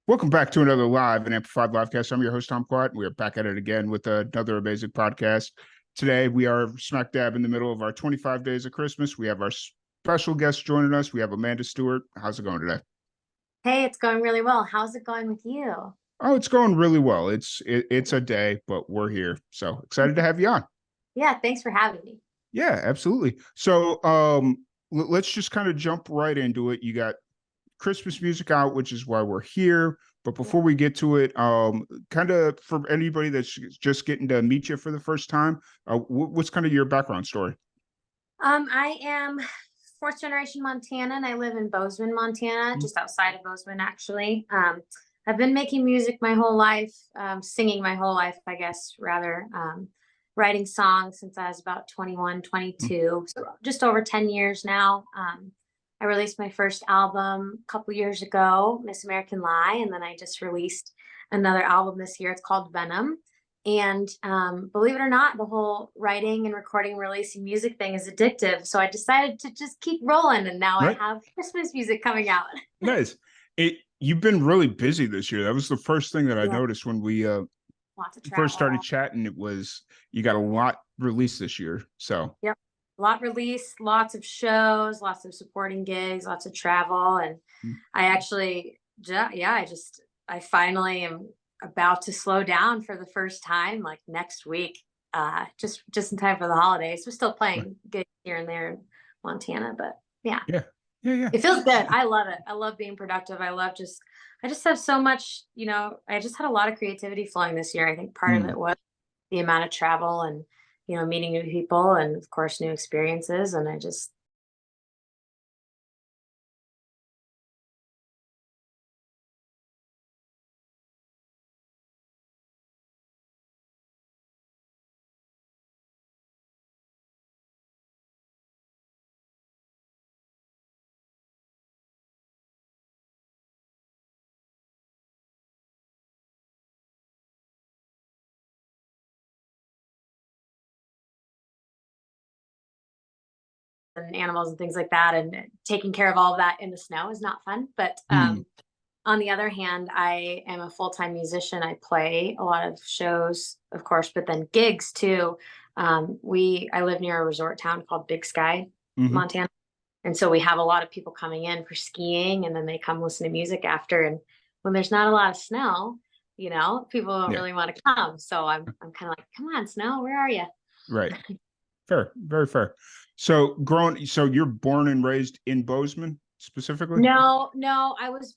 Welcome back to another live and amplified livecast. I'm your host, Tom Quat, and we are back at it again with another amazing podcast. Today, we are smack dab in the middle of our 25 days of Christmas. We have our special guest joining us. We have Amanda Stewart. How's it going today? Hey, it's going really well. How's it going with you? Oh, it's going really well. It's a day, but we're here. So excited to have you on. Yeah, thanks for having me. Yeah, absolutely. So let's just kind of jump right into it. You got Christmas music out, which is why we're here. But before we get to it, kind of for anybody that's just getting to meet you for the first time, what's kind of your background story? I am fourth generation Montana, and I live in Bozeman, Montana, just outside of Bozeman, actually. I've been making music my whole life, singing my whole life, I guess, rather, writing songs since I was about 21, 22, so just over 10 years now. I released my first album a couple years ago, Miss American Lie, and then I just released another album this year. It's called Venom. And believe it or not, the whole writing and recording and releasing music thing is addictive. So I decided to just keep rolling. And now I Right. have Christmas music coming out. Nice. You've been really busy this year. That was the first thing that I Yeah, noticed when we lots of first started travel. chatting. It was you got a lot released this year. So Yep. A lot release, lots of shows, lots of supporting gigs, lots of travel. And I actually, I finally am about to slow down for the first time, like next week, just in time for the holidays. We're still playing gigs here and there in Montana, but yeah, yeah, yeah, yeah. it feels good. I love it. I love being productive. I just have so much, I just had a lot of creativity flowing this year. I think part of Mm. it was the amount of travel and, meeting new people and of course new experiences. And I just and animals and things like that. And taking care of all of that in the snow is not fun. But Mm. on the other hand, I am a full-time musician. I play a lot of shows, of course, but then gigs too. I live near a resort town called Big Sky, Hmm. Montana. And so we have a lot of people coming in for skiing and then they come listen to music after. And when there's not a lot of snow, people don't Yeah, really want to come. So I'm kind of like, come on, snow, where are you? right. Fair, very fair. So you're born and raised in Bozeman specifically? No, no, I was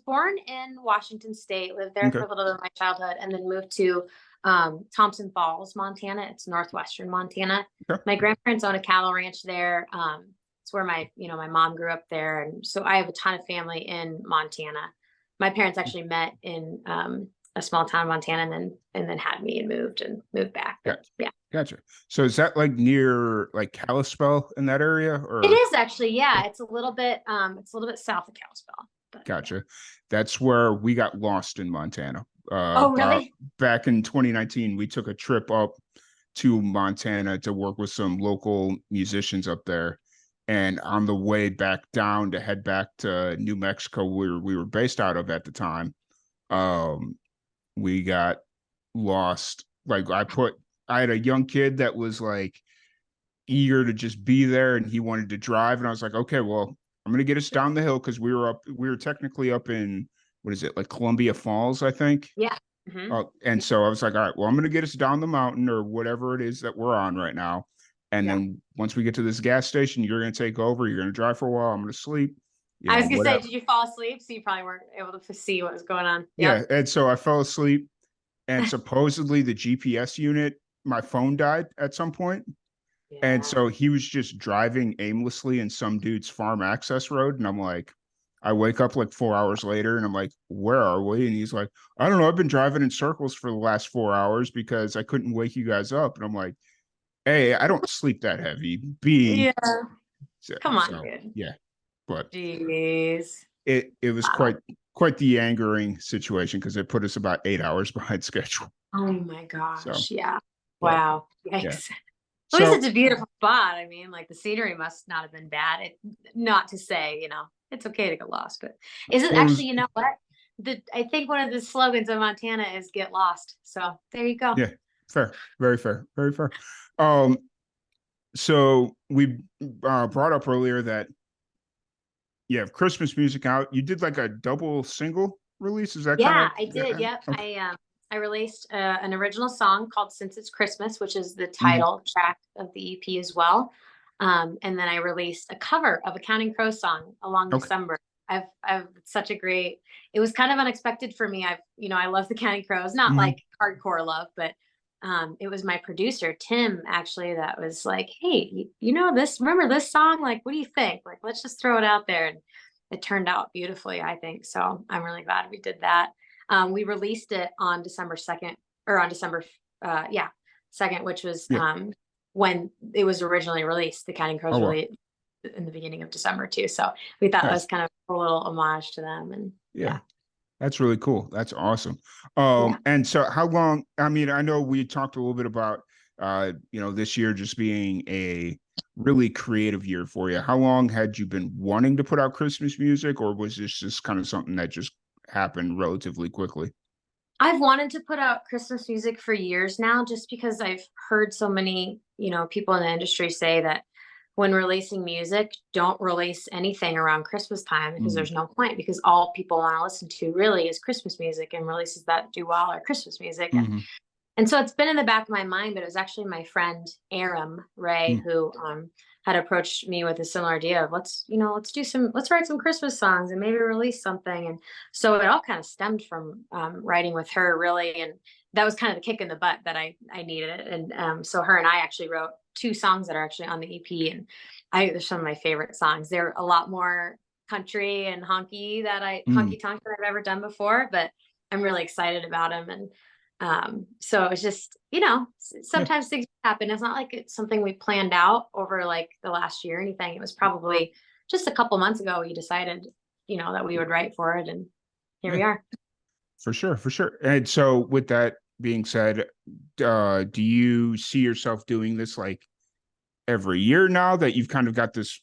born in Washington State, lived there Okay. for a little bit of my childhood, and then moved to Thompson Falls, Montana. It's northwestern Montana. Okay. My grandparents own a cattle ranch there. It's where my mom grew up there, and so I have a ton of family in Montana. My parents actually met in a small town in Montana, and then had me and moved back. But Gotcha. yeah. Gotcha. So is that like near like Kalispell in that area It or is actually, yeah. It's a little bit south of Kalispell, but yeah. gotcha. That's where we got lost in Montana. Oh, About really? back in 2019, we took a trip up to Montana to work with some local musicians up there. And on the way back down to head back to New Mexico, where we were based out of at the time, um, we got lost. Like I had a young kid that was like eager to just be there and he wanted to drive. And I was like, okay, well, I'm going to get us down the hill because we were technically up in, what is it, like Columbia Falls, I think. Yeah. Hmm. And so I was like, all right, well, I'm going to get us down the mountain or whatever it is that we're on right now. And Yeah. then once we get to this gas station, you're going to take over. You're going to drive for a while. I'm going to sleep, I was gonna say, whatever. did you fall asleep? So you probably weren't able to see what was going on. Yeah. Yep. And so I fell asleep. And supposedly the GPS unit, my phone died at some point. And Yeah. so he was just driving aimlessly in some dude's farm access road. And I'm like, I wake up like 4 hours later and I'm like, where are we? And he's like, I don't know. I've been driving in circles for the last 4 hours because I couldn't wake you guys up. And I'm like, A, I don't sleep that heavy. B, Yeah. so, Come on, so dude. yeah, but Jeez. it was Wow. quite the angering situation because it put us about 8 hours behind schedule. Oh my So, gosh. Yeah. but Wow. yeah. Yikes. At least So it's a beautiful spot. I mean, like the scenery must not have been bad. Not to say, it's okay to get lost, but is it well, it actually, was what? I think one of the slogans of Montana is "Get Lost." So there you go. Yeah, fair, very fair, very fair. Um, so we brought up earlier that you have Christmas music out. You did like a double single release. Is that kind Yeah, of I did. Yep. okay? I released an original song called "Since It's Christmas," which is the Mhm. title track of the EP as well. And then I released a cover of a Counting Crows song along Okay. December. I've such a great. It was kind of unexpected for me. I love the Counting Crows, not Mhm. like hardcore love, but it was my producer Tim actually that was like, "Hey, this? Remember this song? Like, what do you think? Like, let's just throw it out there." And it turned out beautifully, I think. So I'm really glad we did that. We released it on December 2nd, or on December, yeah, 2nd, which was Yeah. when it was originally released. The Counting Oh Crows well. released in the beginning of December too. So we thought it was Nice. kind of a little homage to them. And Yeah. yeah, That's really cool. That's awesome. yeah. And so how long, I mean, I know we talked a little bit about this year just being a really creative year for you. How long had you been wanting to put out Christmas music, or was this just kind of something that just happened relatively quickly? I've wanted to put out Christmas music for years now, just because I've heard so many, people in the industry say that when releasing music, don't release anything around Christmas time because Mm, there's no point, because all people want to listen to really is Christmas music, and releases that do well are Christmas music. And mhm, and so it's been in the back of my mind, but it was actually my friend Aram Ray mm, who had approached me with a similar idea of let's write some Christmas songs and maybe release something. And so it all kind of stemmed from writing with her really, and that was kind of the kick in the butt that I needed. And so her and I actually wrote two songs that are actually on the EP, and they're some of my favorite songs. They're a lot more country and mm, honky tonk that I've ever done before, but I'm really excited about them. And so it's just, yeah, sometimes things happen. It's not like it's something we planned out over like the last year or anything. It was probably just a couple months ago we decided, that we would write for it, and here yeah, we are. for sure, for sure. And so with that being said, do you see yourself doing this like every year now that you've kind of got this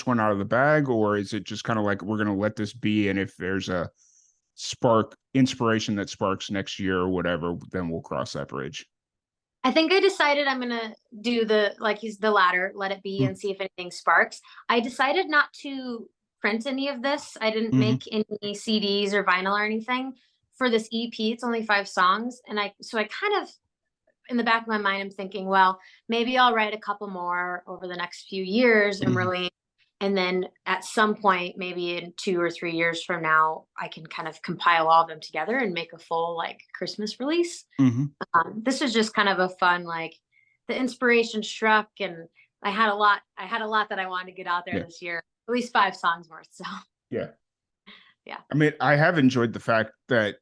one out of the bag, or is it just kind of like we're going to let this be, and if there's a spark inspiration that sparks next year or whatever, then we'll cross that bridge? I think I decided I'm gonna do he's the latter, let it be Mm, and see if anything sparks. I decided not to print any of this. I didn't mhm, make any CDs or vinyl or anything for this EP. It's only 5 songs. And I kind of, in the back of my mind, I'm thinking, well, maybe I'll write a couple more over the next few years and mhm, really, and then at some point, maybe in 2 or 3 years from now, I can kind of compile all of them together and make a full like Christmas release. mhm. This is just kind of a fun, like the inspiration struck, and I had a lot that I wanted to get out there Yeah, this year, at least 5 songs worth. So yeah. yeah. I mean, I have enjoyed the fact that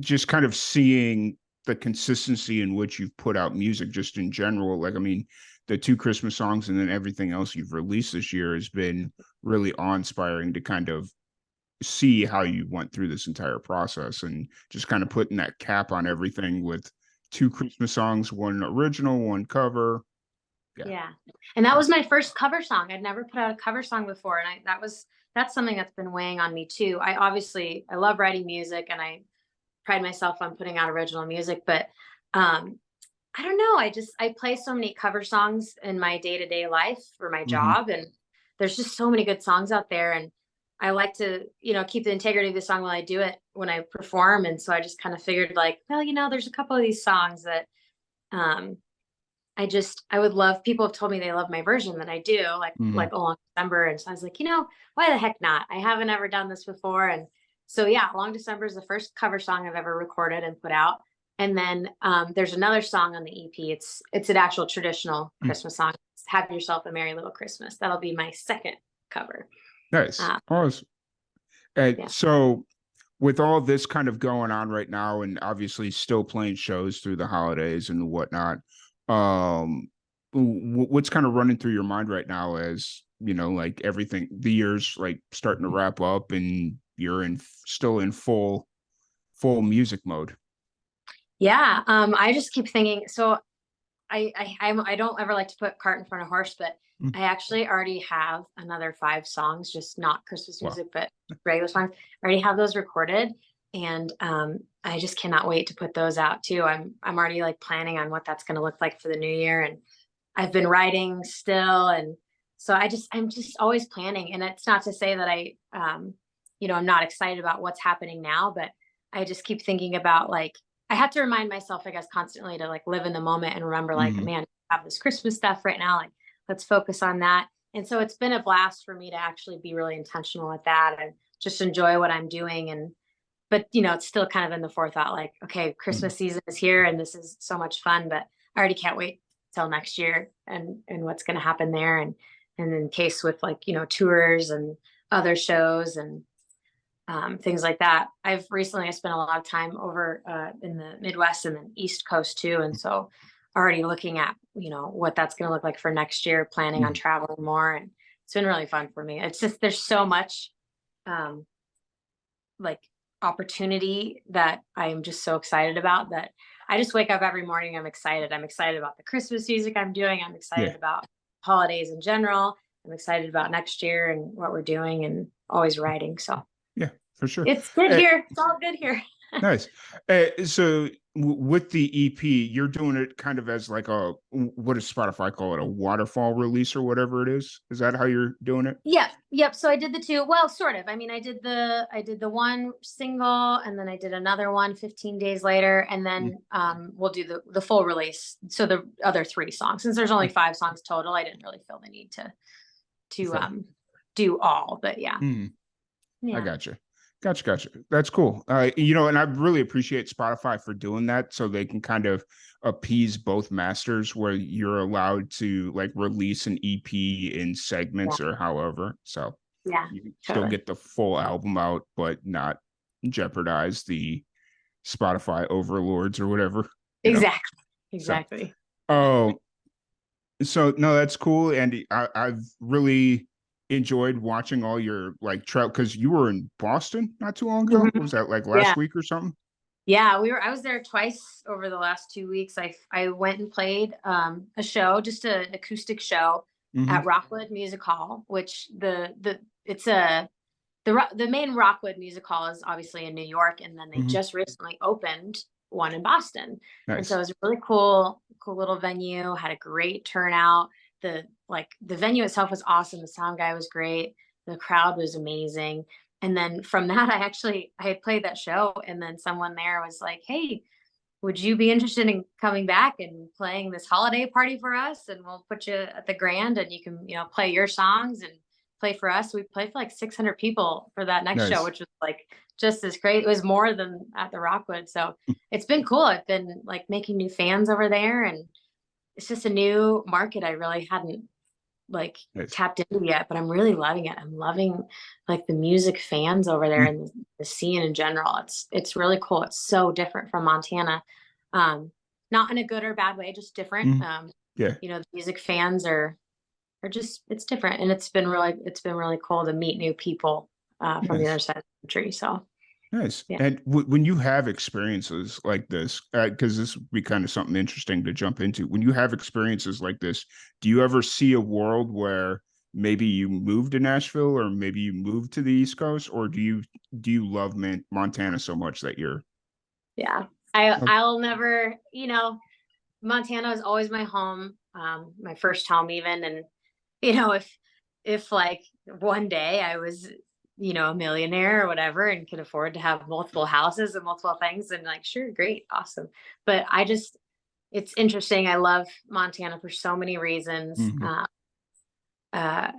just kind of seeing the consistency in which you've put out music just in general. Like, I mean, the two Christmas songs and then everything else you've released this year has been really awe-inspiring to kind of see how you went through this entire process and just kind of putting that cap on everything with two Christmas songs, one original, one cover. Yeah. Yeah. And that was my first cover song. I'd never put out a cover song before. And that's something that's been weighing on me too. I love writing music, and I pride myself on putting out original music, but um I don't know. I play so many cover songs in my day-to-day life for my Hmm. job, and there's just so many good songs out there, and I like to, keep the integrity of the song while I do it when I perform. And so I just kind of figured like, well, there's a couple of these songs that um I would love. People have told me they love my version that I do, Hmm. like Along December. And so I was like, why the heck not? I haven't ever done this before. And so yeah, Along December is the first cover song I've ever recorded and put out. And then there's another song on the EP. It's an actual traditional Christmas song. It's Have Yourself a Merry Little Christmas. That'll be my second cover. Nice. Uh, Awesome. yeah. So with all this kind of going on right now, and obviously still playing shows through the holidays and whatnot, what's kind of running through your mind right now as like everything, the year's like starting to wrap up and you're still in full music mode? Yeah. I just keep thinking, so I don't ever like to put cart in front of horse, but Mm. I actually already have another 5 songs, just not Christmas Wow. music, but regular songs. I already have those recorded, and I just cannot wait to put those out too. I'm already like planning on what that's going to look like for the new year, and I've been writing still, and so I'm just always planning. And it's not to say that I'm not excited about what's happening now, but I just keep thinking about, like, I have to remind myself, I guess, constantly to like live in the moment and remember, like, Mm-hmm. man, I have this Christmas stuff right now. Like, let's focus on that. And so it's been a blast for me to actually be really intentional with that and just enjoy what I'm doing. But it's still kind of in the forethought, like, okay, Mm-hmm. Christmas season is here and this is so much fun, but I already can't wait till next year and what's going to happen there. And in case with, like, tours and other shows and things like that. I spent a lot of time over in the Midwest and the East Coast too. And so already looking at, what that's going to look like for next year, planning on Mm-hmm. traveling more. And it's been really fun for me. It's just, there's so much um, like opportunity that I'm just so excited about, that I just wake up every morning. I'm excited. I'm excited about the Christmas music I'm doing. I'm Yeah. excited about holidays in general. I'm excited about next year and what we're doing, and always writing. So Yeah, for sure. it's good here. It's all good here. Nice. So with the EP, you're doing it kind of as like what does Spotify call it? A waterfall release or whatever it is? Is that how you're doing it? Yep. So I did the two. Well, sort of. I mean, I did the one single, and then I did another one 15 days later, and then we'll do the full release. So the other 3 songs. Since there's only 5 songs total, I didn't really feel the need to do all. But yeah. Mm. I Yeah. Gotcha. That's cool. And I really appreciate Spotify for doing that, so they can kind of appease both masters, where you're allowed to like release an EP in segments or however. So Yeah. you can still Totally. get the full album out, but not jeopardize the Spotify overlords or whatever. Exactly. So, Exactly. oh, so no, that's cool, Andy. I've really enjoyed watching all your like travel, because you were in Boston not too long ago. What Mhm. was that, like Yeah. last week or something? Yeah, I was there twice over the last 2 weeks. I went and played a show, just an acoustic show Mm-hmm. at Rockwood Music Hall, which the main Rockwood Music Hall is obviously in New York, and then they Mm-hmm. just recently opened one in Boston. And so it Nice. was a really cool little venue, had a great turnout. The venue itself was awesome. The sound guy was great. The crowd was amazing. And then from that, I had played that show, and then someone there was like, "Hey, would you be interested in coming back and playing this holiday party for us? And we'll put you at the Grand, and you can, play your songs and play for us." We played for like 600 people for that next show, Nice. which was like just as great. It was more than at the Rockwood. So it's been cool. I've been like making new fans over there, and it's just a new market I really hadn't like Nice. tapped into yet, but I'm really loving it. I'm loving like the music fans over there Mm. and the scene in general. It's really cool. It's so different from Montana. Um, Not in a good or bad way, just different. Mm. Yeah. The music fans are just, it's different. And it's been really cool to meet new people from the other Nice. side of the country. So Nice. yeah. And when you have experiences like this, because this would be kind of something interesting to jump into, when you have experiences like this, do you ever see a world where maybe you move to Nashville, or maybe you move to the East Coast, or do you love Montana so much that you're Yeah. oh, I'll never, Montana is always my home, my first home even. And, if like one day I was, a millionaire or whatever and could afford to have multiple houses and multiple things, and like, sure, great, awesome. But it's interesting. I love Montana for so many reasons. mhm, Uh,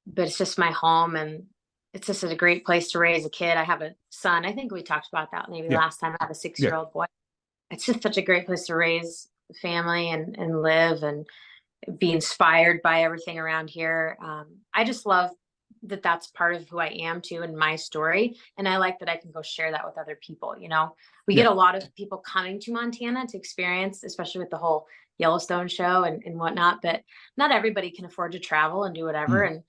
but it's just my home, and it's just a great place to raise a kid. I have a son. I think we talked about that maybe yeah, last time. I have a yeah, 6-year-old boy. It's just such a great place to raise a family and live and be inspired by everything around here. I just love that that's part of who I am too, and my story. And I like that I can go share that with other people. We yeah, get a lot of people coming to Montana to experience, especially with the whole Yellowstone show and whatnot, but not everybody can afford to travel and do whatever. mm,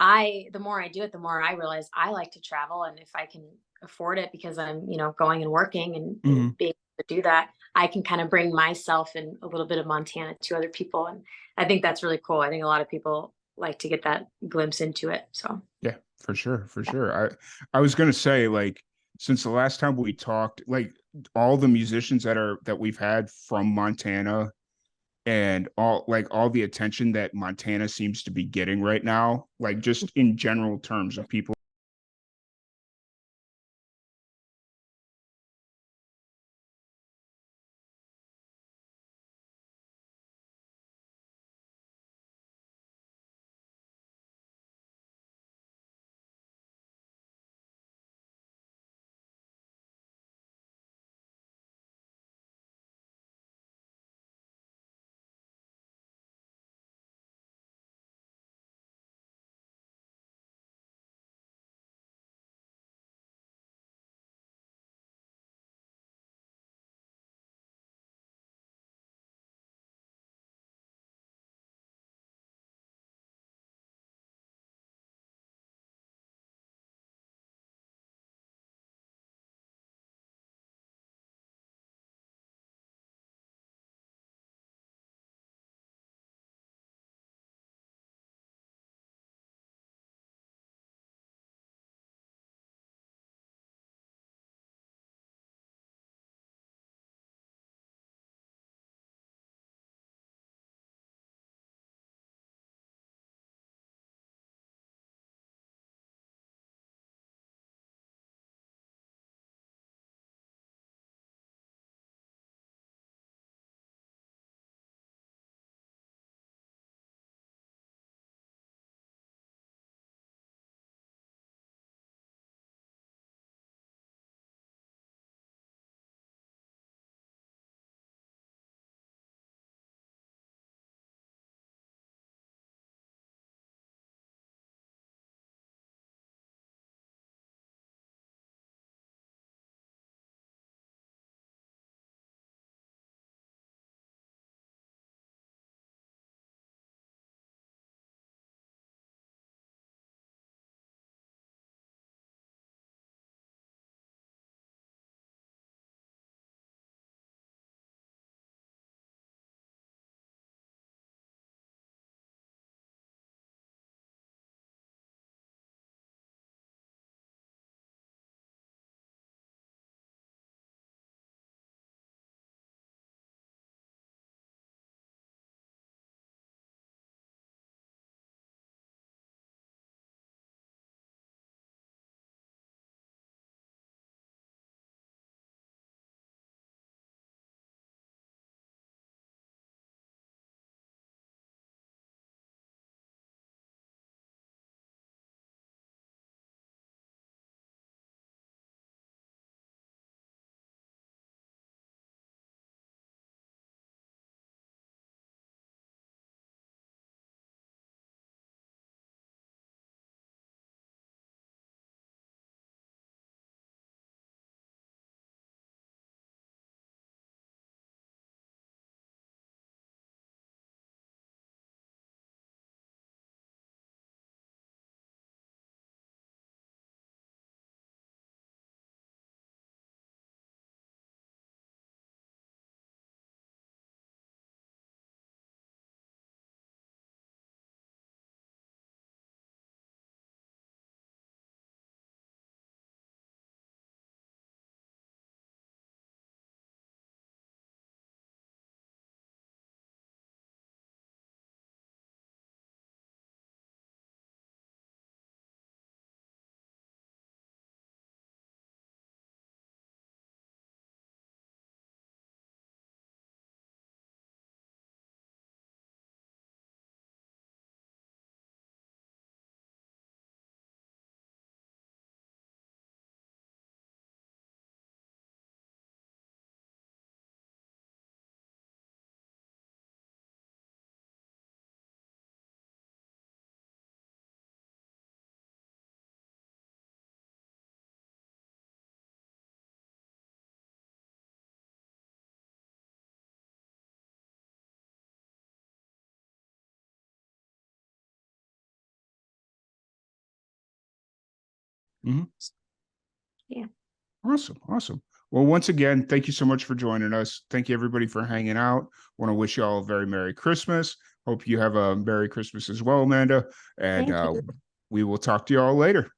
And the more I do it, the more I realize I like to travel. And if I can afford it because I'm, going and working and mhm, being to do that, I can kind of bring myself and a little bit of Montana to other people. And I think that's really cool. I think a lot of people like to get that glimpse into it. So Yeah, for sure, for yeah. sure. I was gonna say, like, since the last time we talked, like all the musicians that we've had from Montana and all the attention that Montana seems to be getting right now, like just in general terms of people. Mhm. Yeah. Awesome, awesome. Well, once again, thank you so much for joining us. Thank you, everybody, for hanging out. Want to wish you all a very Merry Christmas. Hope you have a Merry Christmas as well, Amanda. And Thank you. we will talk to you all later.